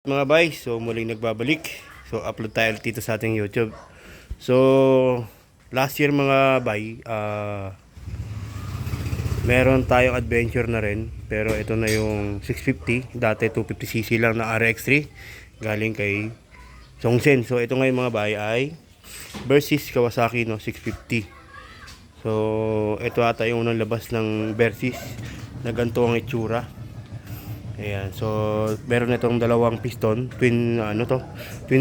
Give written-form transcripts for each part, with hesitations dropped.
Mga bay, so muling nagbabalik. So upload tayo ulit dito sa ating YouTube. So last year mga bay, meron tayong adventure na rin. Pero ito na yung 650. Dati 250cc lang na RX3 galing kay Songsen. So ito ngayon mga bay ay Versys Kawasaki no 650. So ito ata yung unang labas ng Versys na ganito ang itsura. Ayan, so meron itong dalawang piston, twin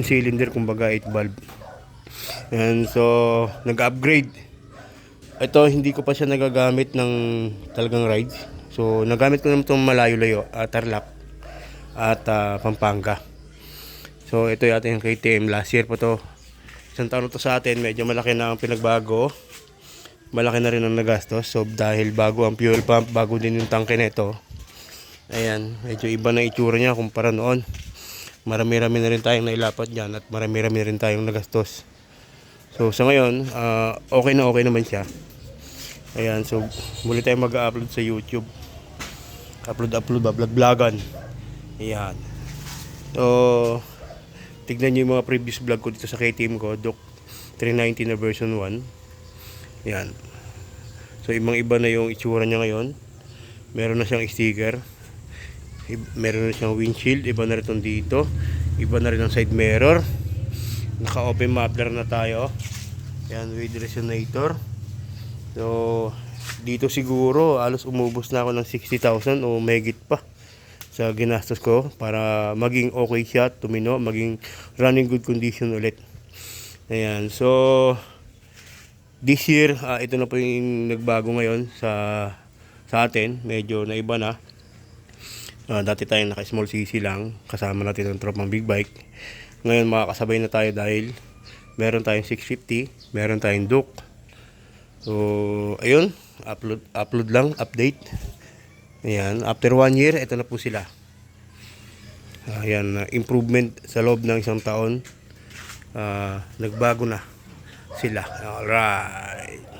cylinder kumbaga 8 valve. Ayan, so nag-upgrade. Ito hindi ko pa siya nagagamit ng talagang rides. So nagamit ko naman itong malayo-layo, Tarlac at Pampanga. So ito yata yung KTM, last year pa to. Isang taon to sa atin, medyo malaki na ang pinagbago. Malaki na rin ang nagastos. So dahil bago ang fuel pump, bago din yung tangke nito. Ayan, medyo iba na itsura niya kumpara noon. Marami-rami na rin tayong nailapat dyan at marami-rami na rin tayong nagastos. So sa ngayon, okay naman siya. Ayan, so muli tayong mag-upload sa YouTube. Vlog-vlogan. Ayan. So, tignan nyo yung mga previous vlog ko dito sa KTM ko, Doc 390 na version 1. Ayan. So, ibang-iba na yung itsura niya ngayon. Meron na siyang sticker. Meron na siyang windshield, iba na rin dito, iba na rin ang side mirror, naka open muffler na tayo. Yan, with resonator. So dito siguro alos umubos na ako ng 60,000 o megit pa sa ginastos ko para maging okay siya, tumino, maging running good condition ulit. Ayan, so this year, ito na po yung nagbago ngayon sa atin, medyo naiba na. Dati tayong naka small cc lang, kasama natin ang tropang big bike. Ngayon makakasabay na tayo dahil meron tayong 650, meron tayong Duke. So ayun, upload lang, update. Ayan, after 1 year, ito na po sila. Ayan, improvement sa loob ng isang taon. Nagbago na sila. Alright.